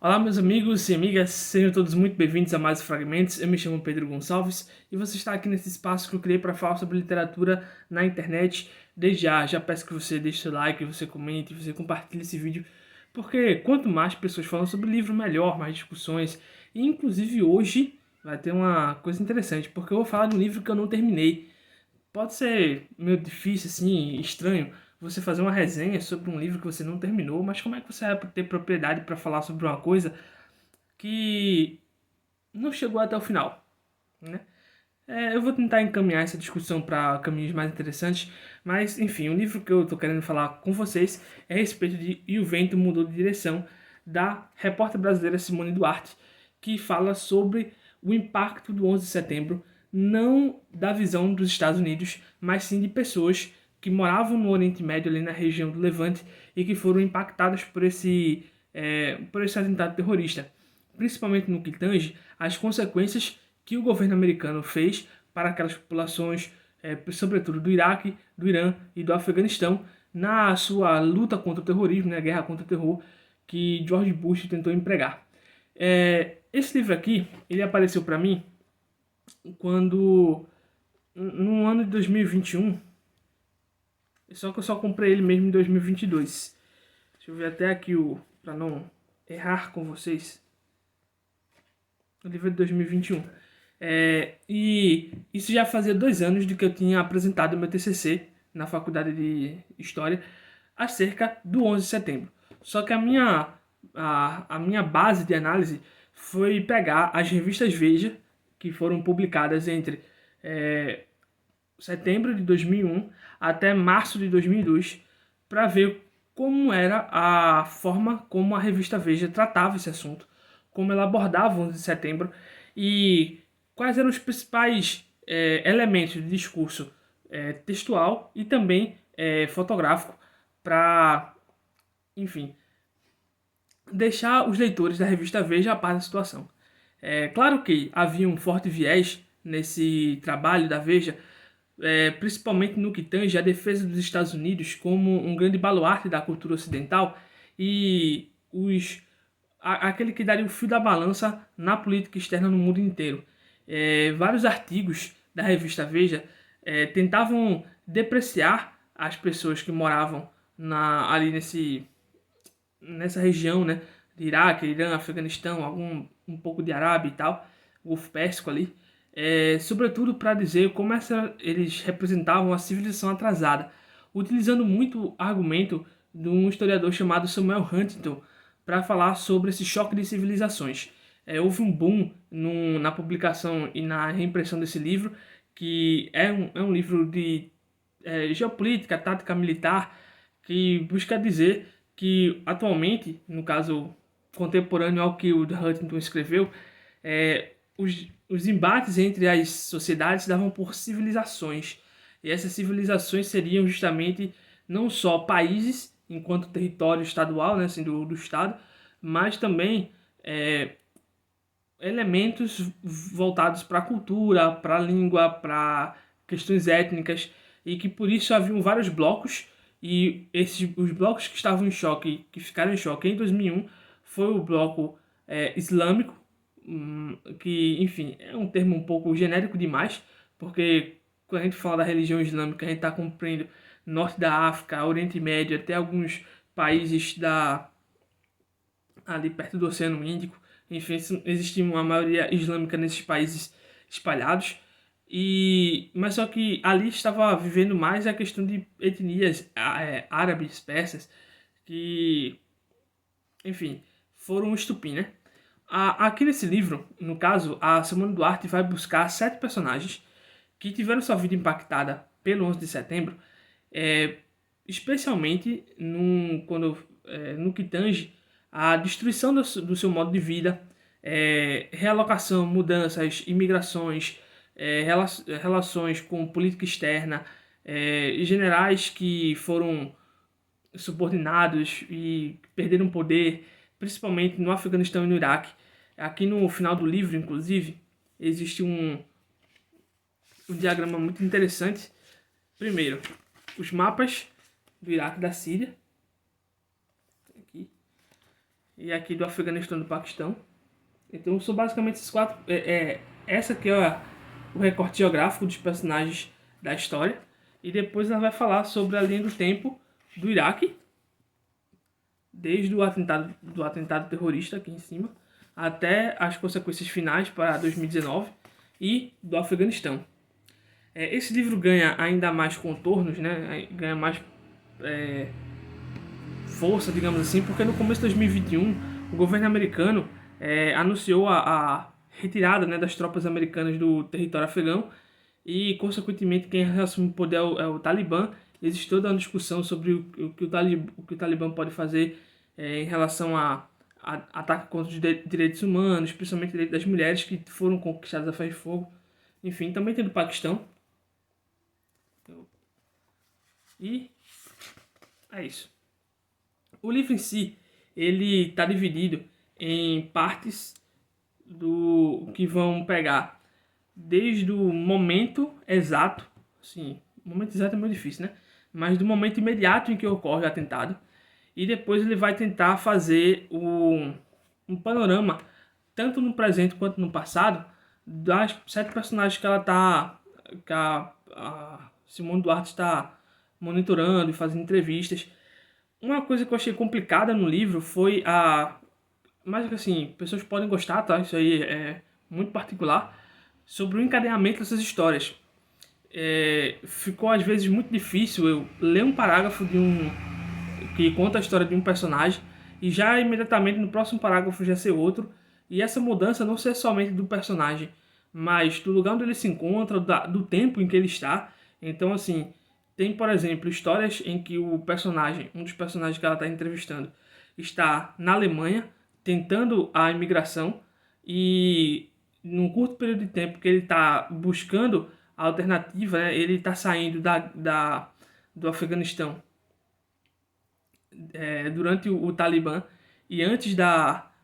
Olá, meus amigos e amigas, sejam todos muito bem-vindos a mais Fragmentos. Eu me chamo Pedro Gonçalves e você está aqui nesse espaço que eu criei para falar sobre literatura na internet. Desde já peço que você deixe seu like, você comente, você compartilhe esse vídeo, porque quanto mais pessoas falam sobre livro, melhor, mais discussões. E inclusive hoje vai ter uma coisa interessante, porque eu vou falar de um livro que eu não terminei. Pode ser meio difícil, assim, estranho, você fazer uma resenha sobre um livro que você não terminou, mas como é que você vai ter propriedade para falar sobre uma coisa que não chegou até o final, né? Eu vou tentar encaminhar essa discussão para caminhos mais interessantes, mas enfim, o livro que eu estou querendo falar com vocês é a respeito de E o Vento Mudou de Direção, da repórter brasileira Simone Duarte, que fala sobre o impacto do 11 de setembro, não da visão dos Estados Unidos, mas sim de pessoas que moravam no Oriente Médio, ali na região do Levante, e que foram impactadas por esse atentado terrorista, principalmente no que tange às consequências que o governo americano fez para aquelas populações, sobretudo do Iraque, do Irã e do Afeganistão, na sua luta contra o terrorismo, na guerra contra o terror que George Bush tentou empregar. Esse livro aqui, ele apareceu para mim quando, no ano de 2021, só que eu só comprei ele mesmo em 2022. Deixa eu ver até aqui, para não errar com vocês, o livro de 2021. E isso já fazia 2 anos de que eu tinha apresentado meu TCC na faculdade de História acerca do 11 de setembro. Só que a minha base de análise foi pegar as revistas Veja, que foram publicadas entre setembro de 2001 até março de 2002, para ver como era a forma como a revista Veja tratava esse assunto, como ela abordava o 11 de setembro e quais eram os principais elementos de discurso textual e também fotográfico para, enfim, deixar os leitores da revista Veja a par da situação. Claro que havia um forte viés nesse trabalho da Veja, principalmente no que tange a defesa dos Estados Unidos como um grande baluarte da cultura ocidental e aquele que daria o fio da balança na política externa no mundo inteiro. Vários artigos da revista Veja tentavam depreciar as pessoas que moravam ali nessa região, né, de Iraque, Irã, Afeganistão, um pouco de Arábia e tal, Golfo Pérsico ali, sobretudo para dizer como eles representavam a civilização atrasada, utilizando muito o argumento de um historiador chamado Samuel Huntington para falar sobre esse choque de civilizações. Houve um boom na publicação e na reimpressão desse livro, que é um livro de geopolítica, tática militar, que busca dizer que atualmente, no caso contemporâneo ao que o Huntington escreveu, os embates entre as sociedades davam por civilizações. E essas civilizações seriam justamente não só países, enquanto território estadual, né, assim, do Estado, mas também elementos voltados para a cultura, para a língua, para questões étnicas, e que por isso haviam vários blocos, e os blocos que estavam em choque, que ficaram em choque em 2001, foi o bloco islâmico, que, enfim, é um termo um pouco genérico demais, porque quando a gente fala da religião islâmica, a gente está compreendendo norte da África, Oriente Médio, até alguns países ali perto do Oceano Índico. Enfim, existe uma maioria islâmica nesses países espalhados. Mas só que ali estava vivendo mais a questão de etnias árabes, persas, que, enfim, foram um estupim, né? Aqui nesse livro, no caso, a Simone Duarte vai buscar 7 personagens que tiveram sua vida impactada pelo 11 de setembro, especialmente no que tange a destruição do seu modo de vida, realocação, mudanças, imigrações, relações com política externa, generais que foram subordinados e perderam poder, principalmente no Afeganistão e no Iraque. Aqui no final do livro, inclusive, existe um diagrama muito interessante. Primeiro, os mapas do Iraque e da Síria. Aqui. e aqui do Afeganistão e do Paquistão. Então são basicamente esses quatro. Essa aqui é o recorte geográfico dos personagens da história. E depois ela vai falar sobre a linha do tempo do Iraque, desde do atentado terrorista aqui em cima, até as consequências finais para 2019 e do Afeganistão. Esse livro ganha ainda mais contornos, né? Ganha mais força, digamos assim, porque no começo de 2021 o governo americano anunciou a retirada, né, das tropas americanas do território afegão e, consequentemente, quem assume o poder é o Talibã. Existe toda uma discussão sobre o que o Talibã pode fazer em relação a ataque contra os direitos humanos, principalmente direitos das mulheres que foram conquistadas a ferro e fogo. Enfim, também tem do Paquistão. E é isso. O livro em si, ele está dividido em partes do que vão pegar desde o momento exato, assim, o momento exato é muito difícil, né? Mas do momento imediato em que ocorre o atentado, e depois ele vai tentar fazer um panorama, tanto no presente quanto no passado, das 7 personagens que a Simone Duarte está monitorando e fazendo entrevistas. Uma coisa que eu achei complicada no livro foi mas assim, pessoas podem gostar, tá? Isso aí é muito particular, sobre o encadeamento dessas histórias. Ficou às vezes muito difícil eu ler um parágrafo que conta a história de um personagem e já imediatamente no próximo parágrafo já ser outro, e essa mudança não ser somente do personagem, mas do lugar onde ele se encontra, do tempo em que ele está. Então, assim, tem, por exemplo, histórias em que um dos personagens que ela está entrevistando, está na Alemanha tentando a imigração, e num curto período de tempo que ele está buscando a alternativa, né, ele está saindo do Afeganistão durante o Talibã e antes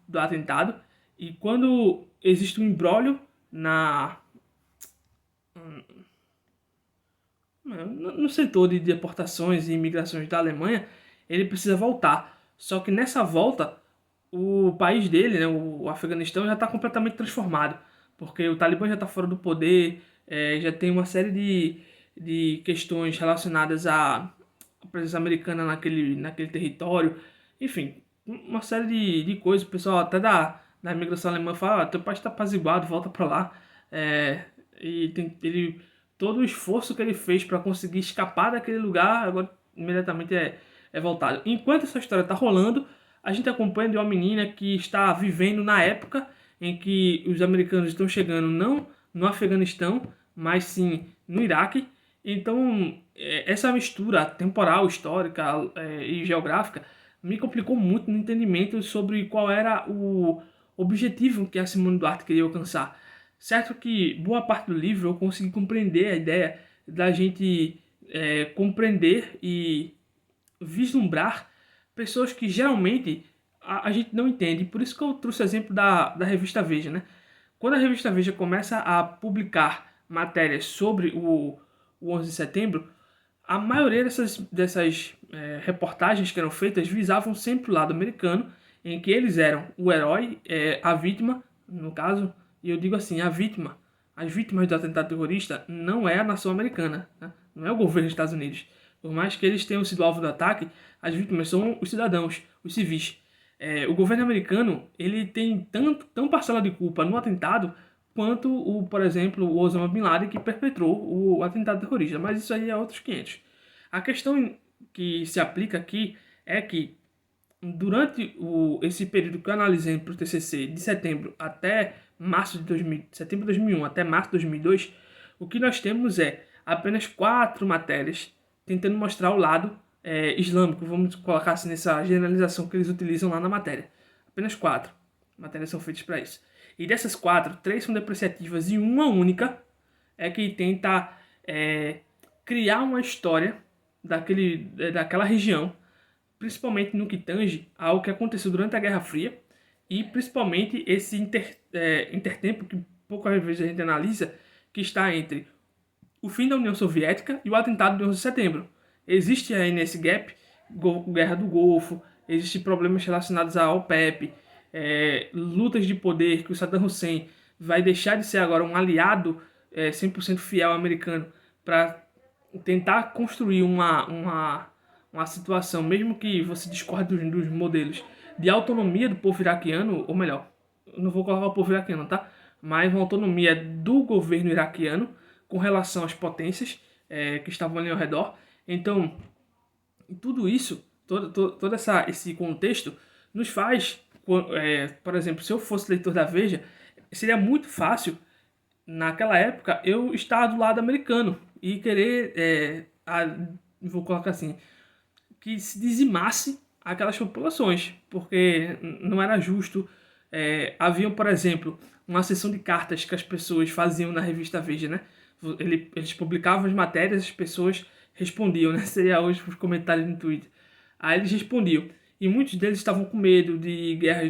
do atentado. E quando existe um imbróglio no setor de deportações e imigrações da Alemanha, ele precisa voltar. Só que nessa volta, o país dele, né, o Afeganistão, já está completamente transformado, porque o Talibã já está fora do poder, já tem uma série de questões relacionadas à presença americana naquele território, enfim, uma série de coisas. O pessoal até da imigração alemã fala: teu país está apaziguado, volta para lá. Todo o esforço que ele fez para conseguir escapar daquele lugar, agora imediatamente é voltado. Enquanto essa história está rolando, a gente acompanha de uma menina que está vivendo na época em que os americanos estão chegando não no Afeganistão, mas sim no Iraque. Então, essa mistura temporal, histórica e geográfica me complicou muito no entendimento sobre qual era o objetivo que a Simone Duarte queria alcançar. Certo que boa parte do livro eu consegui compreender a ideia da gente compreender e vislumbrar pessoas que geralmente a gente não entende. Por isso que eu trouxe o exemplo da revista Veja, né? Quando a revista Veja começa a publicar matérias sobre o 11 de setembro, a maioria dessas reportagens que eram feitas visavam sempre o lado americano, em que eles eram o herói, a vítima, no caso, e eu digo assim, as vítimas do atentado terrorista não é a nação americana, né? Não é o governo dos Estados Unidos. Por mais que eles tenham sido alvo do ataque, as vítimas são os cidadãos, os civis. O governo americano, ele tem tão parcela de culpa no atentado quanto, por exemplo, o Osama Bin Laden, que perpetrou o atentado terrorista. Mas isso aí é outros 500. A questão que se aplica aqui é que durante esse período que eu analisei para o TCC, de setembro até março de 2000, setembro de 2001 até março de 2002, o que nós temos é apenas 4 matérias tentando mostrar o lado islâmico, vamos colocar assim nessa generalização que eles utilizam lá na matéria. Apenas 4 matérias são feitas para isso. E dessas 4, 3 são depreciativas e uma única é que tenta criar uma história daquela região, principalmente no que tange ao que aconteceu durante a Guerra Fria, e principalmente esse intertempo que poucas vezes a gente analisa, que está entre o fim da União Soviética e o atentado de 11 de setembro. Existe aí nesse gap Guerra do Golfo, existem problemas relacionados à OPEP, lutas de poder, que o Saddam Hussein vai deixar de ser agora um aliado 100% fiel americano para tentar construir uma situação, mesmo que você discorde dos modelos de autonomia do povo iraquiano, ou melhor, eu não vou colocar o povo iraquiano, tá? Mas uma autonomia do governo iraquiano com relação às potências que estavam ali ao redor. Então, tudo isso, todo esse contexto, nos faz, por exemplo, se eu fosse leitor da Veja, seria muito fácil, naquela época, eu estar do lado americano e querer, vou colocar assim, que se dizimasse aquelas populações, porque não era justo. Haviam, por exemplo, uma sessão de cartas que as pessoas faziam na revista Veja, né? Eles publicavam as matérias, as pessoas respondiam, né? Seria hoje os comentários no Twitter. Aí eles respondiam. E muitos deles estavam com medo de guerra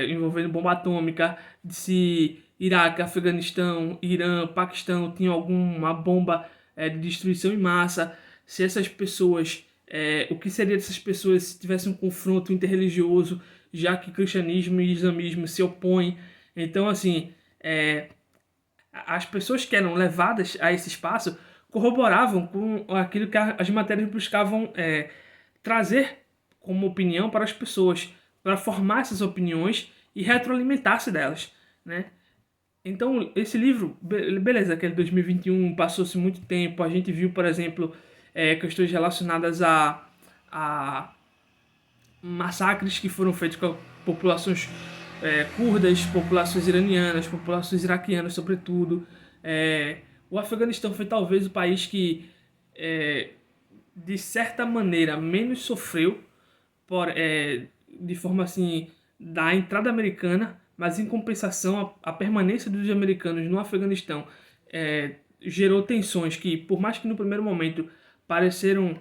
envolvendo bomba atômica, de se Iraque, Afeganistão, Irã, Paquistão tinham alguma bomba de destruição em massa, se essas pessoas, o que seria dessas pessoas se tivesse um confronto interreligioso, já que cristianismo e islamismo se opõem. Então, assim, as pessoas que eram levadas a esse espaço corroboravam com aquilo que as matérias buscavam trazer como opinião para as pessoas, para formar essas opiniões e retroalimentar-se delas, né? Então, esse livro, beleza, que é de 2021, passou-se muito tempo, a gente viu, por exemplo, questões relacionadas a massacres que foram feitos com populações curdas, populações iranianas, populações iraquianas, sobretudo. O Afeganistão foi talvez o país que, de certa maneira, menos sofreu de forma assim, da entrada americana, mas em compensação a permanência dos americanos no Afeganistão gerou tensões que, por mais que no primeiro momento pareceram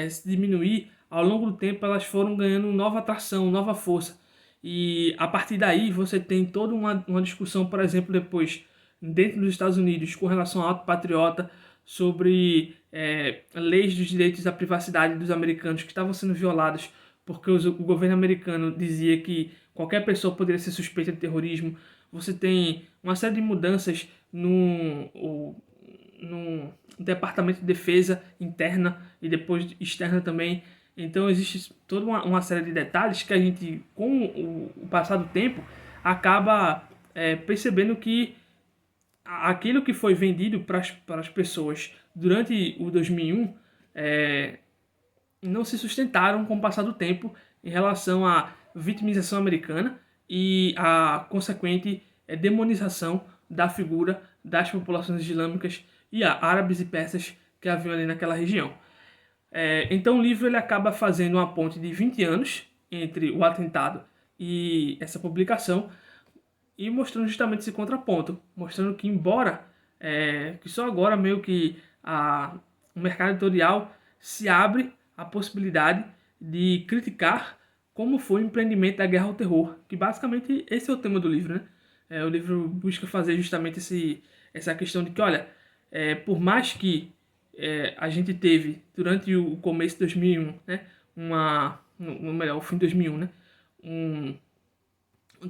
se diminuir, ao longo do tempo elas foram ganhando nova atração, nova força. E a partir daí você tem toda uma discussão, por exemplo, depois, dentro dos Estados Unidos, com relação ao ato patriota, sobre leis dos direitos à privacidade dos americanos que estavam sendo violados porque o governo americano dizia que qualquer pessoa poderia ser suspeita de terrorismo. Você tem uma série de mudanças no Departamento de Defesa interna e depois externa também. Então existe toda uma série de detalhes que a gente, com o passar do tempo, acaba percebendo que aquilo que foi vendido para as pessoas durante o 2001 não se sustentaram com o passar do tempo em relação à vitimização americana e a consequente demonização da figura das populações islâmicas e árabes e persas que haviam ali naquela região. Então o livro ele acaba fazendo uma ponte de 20 anos entre o atentado e essa publicação e mostrando justamente esse contraponto, mostrando que embora que só agora meio que o mercado editorial se abre a possibilidade de criticar como foi o empreendimento da guerra ao terror, que basicamente esse é o tema do livro, né? O livro busca fazer justamente essa questão de que, olha, por mais que a gente teve, durante o começo de 2001, né, melhor, o fim de 2001, né,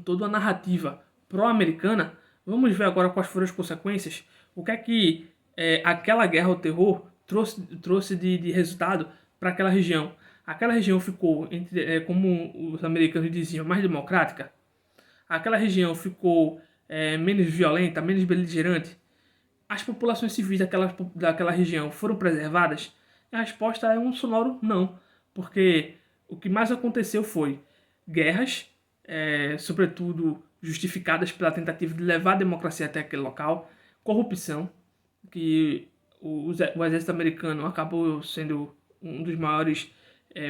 toda a narrativa pró-americana, vamos ver agora quais foram as consequências, o que é que aquela guerra ao terror trouxe de resultado para aquela região. Aquela região ficou, como os americanos diziam, mais democrática. Aquela região ficou menos violenta, menos beligerante. As populações civis daquela região foram preservadas? A resposta é um sonoro não, porque o que mais aconteceu foi guerras, sobretudo justificadas pela tentativa de levar a democracia até aquele local, corrupção, que o exército americano acabou sendo um dos maiores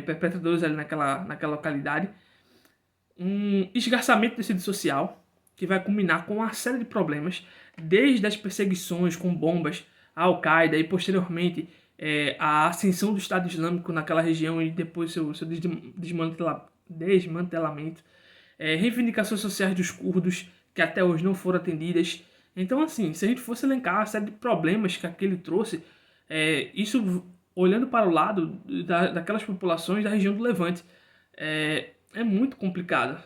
perpetradores ali naquela localidade, um esgarçamento do tecido social, que vai culminar com uma série de problemas, desde as perseguições com bombas à Al-Qaeda e posteriormente a ascensão do Estado Islâmico naquela região e depois seu desmantelamento, reivindicações sociais dos curdos que até hoje não foram atendidas. Então, assim, se a gente fosse elencar a série de problemas que aquele trouxe, isso olhando para o lado daquelas populações da região do Levante, é muito complicado.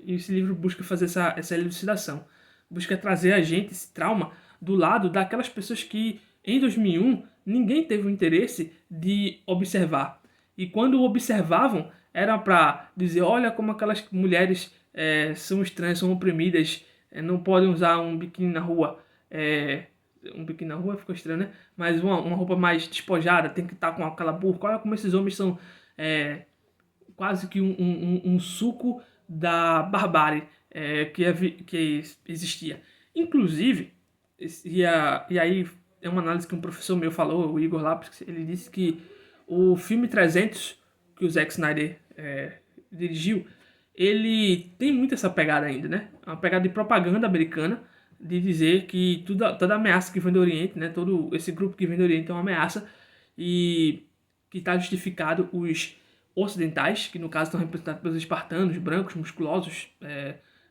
E esse livro busca fazer essa elucidação. Busca trazer a gente, esse trauma, do lado daquelas pessoas que, em 2001, ninguém teve o interesse de observar. E quando observavam, era para dizer, olha como aquelas mulheres são estranhas, são oprimidas, não podem usar um biquíni na rua. Um biquíni na rua ficou estranho, né? Mas uma roupa mais despojada, tem que estar com aquela burca. Olha como esses homens são quase que um suco da barbárie que existia. Inclusive, e aí é uma análise que um professor meu falou, o Igor Lapis, ele disse que o filme 300, que o Zack Snyder dirigiu, ele tem muito essa pegada ainda, né? Uma pegada de propaganda americana, de dizer que toda ameaça que vem do Oriente, né? Todo esse grupo que vem do Oriente é uma ameaça e que está justificado os ocidentais, que no caso estão representados pelos espartanos, brancos, musculosos,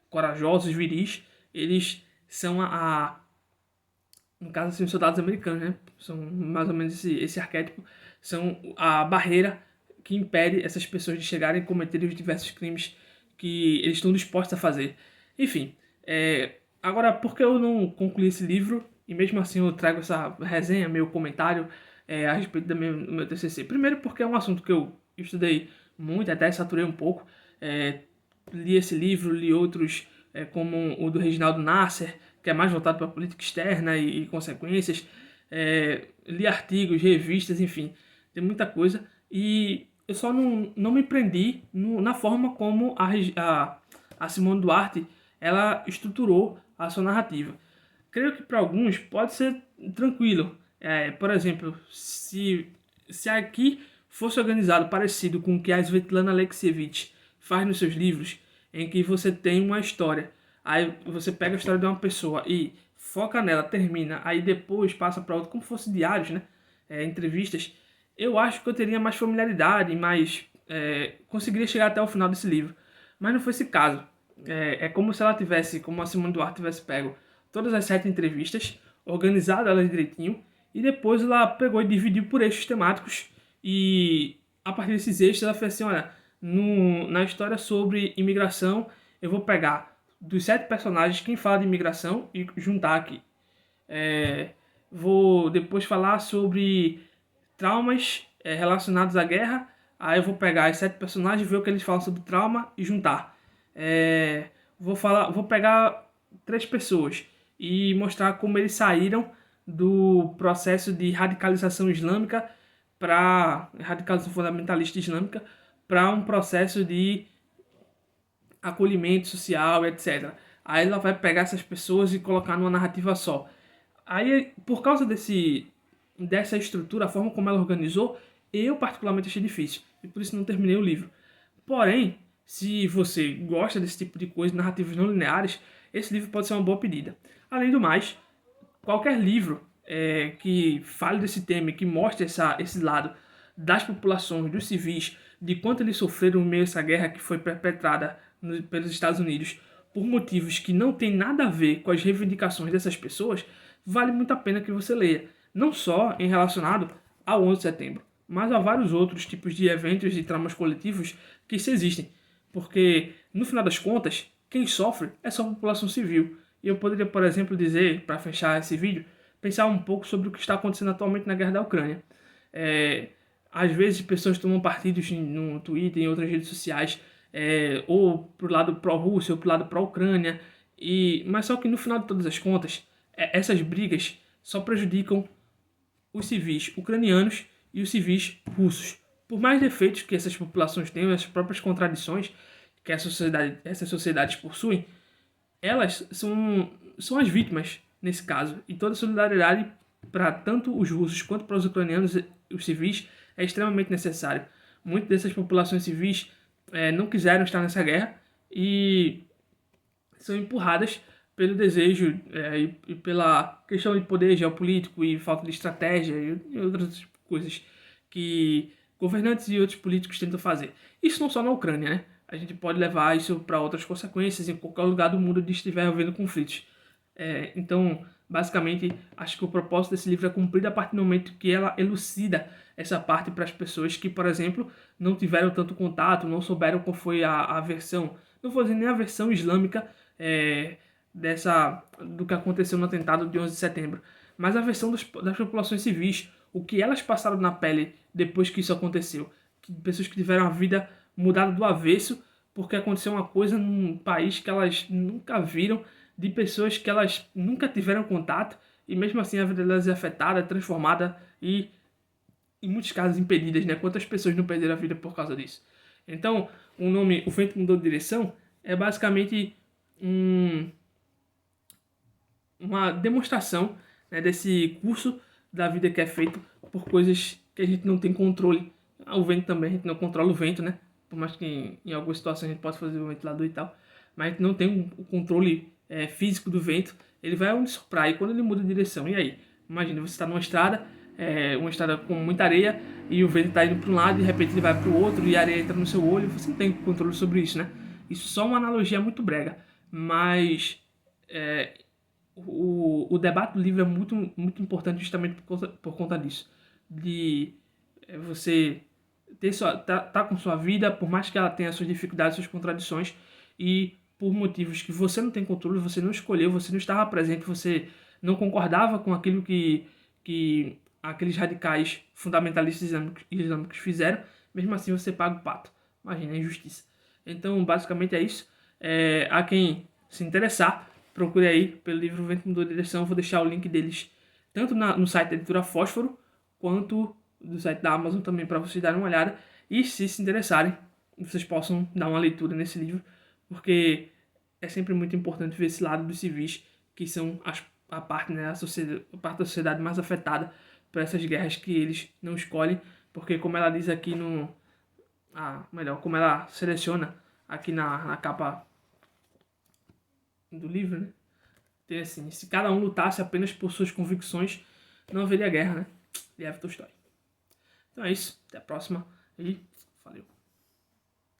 corajosos, viris, eles são no caso assim, os soldados americanos, né? São mais ou menos esse arquétipo, são a barreira que impede essas pessoas de chegarem e cometerem os diversos crimes que eles estão dispostos a fazer. Enfim, agora, por que eu não concluí esse livro? E mesmo assim eu trago essa resenha, meu comentário a respeito do meu TCC. Primeiro porque é um assunto que eu estudei muito, até saturei um pouco. Li esse livro, li outros como o do Reginaldo Nasser, que é mais voltado para a política externa e consequências. Li artigos, revistas, enfim, tem muita coisa. E eu só não me prendi na forma como a Simone Duarte ela estruturou a sua narrativa. Creio que para alguns pode ser tranquilo. Por exemplo, se aqui fosse organizado parecido com o que a Svetlana Alexievich faz nos seus livros, em que você tem uma história, aí você pega a história de uma pessoa e foca nela, termina, aí depois passa para outro, como fosse diários, né? Entrevistas, eu acho que eu teria mais familiaridade, mais conseguiria chegar até o final desse livro. Mas não foi esse caso. É como se ela tivesse, como a Simone Duarte tivesse pego todas as 7 entrevistas, organizado elas direitinho, e depois ela pegou e dividiu por eixos temáticos, e a partir desses eixos ela fez assim, olha, na história sobre imigração, eu vou pegar dos 7 personagens quem fala de imigração e juntar aqui. Vou depois falar sobre traumas relacionados à guerra, aí eu vou pegar os 7 personagens, ver o que eles falam sobre trauma e juntar. Vou pegar 3 pessoas e mostrar como eles saíram do processo de radicalização islâmica para radicalização fundamentalista islâmica para um processo de acolhimento social, etc. Aí ela vai pegar essas pessoas e colocar numa narrativa só. Aí, por causa dessa estrutura, a forma como ela organizou, eu particularmente achei difícil. E por isso não terminei o livro. Porém, se você gosta desse tipo de coisa, narrativas não lineares, esse livro pode ser uma boa pedida. Além do mais, qualquer livro que fale desse tema e que mostre esse lado das populações, dos civis, de quanto eles sofreram no meio dessa guerra que foi perpetrada pelos Estados Unidos por motivos que não tem nada a ver com as reivindicações dessas pessoas, vale muito a pena que você leia. Não só em relacionado ao 11 de setembro, mas a vários outros tipos de eventos e traumas coletivos que se existem. Porque, no final das contas, quem sofre é só a população civil. E eu poderia, por exemplo, dizer, para fechar esse vídeo, pensar um pouco sobre o que está acontecendo atualmente na guerra da Ucrânia. Às vezes, pessoas tomam partidos no Twitter e em outras redes sociais, ou pro lado pró-Rússia ou pro lado pró-Ucrânia. Mas só que, no final de todas as contas, essas brigas só prejudicam os civis ucranianos e os civis russos. Por mais defeitos que essas populações tenham, as próprias contradições que essas sociedades possuem, elas são as vítimas nesse caso. E toda solidariedade para tanto os russos quanto para os ucranianos, os civis, é extremamente necessário. Muitas dessas populações civis não quiseram estar nessa guerra e são empurradas pelo desejo e pela questão de poder geopolítico e falta de estratégia e outras coisas que governantes e outros políticos tentam fazer. Isso não só na Ucrânia, né? A gente pode levar isso para outras consequências em qualquer lugar do mundo onde estiver havendo conflitos. Então, basicamente, acho que o propósito desse livro é cumprido a partir do momento que ela elucida essa parte para as pessoas que, por exemplo, não tiveram tanto contato, não souberam qual foi a versão, não vou dizer nem a versão islâmica do que aconteceu no atentado de 11 de setembro, mas a versão das populações civis, o que elas passaram na pele depois que isso aconteceu. Pessoas que tiveram a vida mudada do avesso porque aconteceu uma coisa num país que elas nunca viram, de pessoas que elas nunca tiveram contato, e mesmo assim a vida delas é afetada, transformada e, em muitos casos, impedidas, né? Quantas pessoas não perderam a vida por causa disso? Então, o nome O Vento Mudou de Direção é basicamente uma demonstração, né, desse curso da vida que é feito por coisas que a gente não tem controle. O vento também, a gente não controla o vento, né? Por mais que em algumas situações a gente possa fazer o ventilador e tal, mas a gente não tem o controle físico do vento. Ele vai onde soprar e quando ele muda de direção, e aí? Imagina, você está numa estrada com muita areia, e o vento está indo para um lado e de repente ele vai para o outro e a areia entra no seu olho, você não tem controle sobre isso, né? Isso só é uma analogia muito brega, mas o debate do livro é muito, muito importante justamente por conta disso. De você tá com sua vida, por mais que ela tenha suas dificuldades, suas contradições, e por motivos que você não tem controle, você não escolheu, você não estava presente, você não concordava com aquilo que aqueles radicais fundamentalistas islâmicos fizeram, mesmo assim você paga o pato. Imagina a injustiça. Então, basicamente é isso. A quem se interessar, procure aí pelo livro O Vento Mudou de Direção. Eu vou deixar o link deles tanto no site da editora Fósforo, quanto do site da Amazon também, para vocês darem uma olhada. E se interessarem, vocês possam dar uma leitura nesse livro, porque é sempre muito importante ver esse lado dos civis, que são a parte, né, a parte da sociedade mais afetada por essas guerras que eles não escolhem, porque como ela diz aqui como ela seleciona aqui na capa do livro, né? Tem assim, se cada um lutasse apenas por suas convicções, não haveria guerra, né? Lev Tolstói. Então é isso, até a próxima e valeu.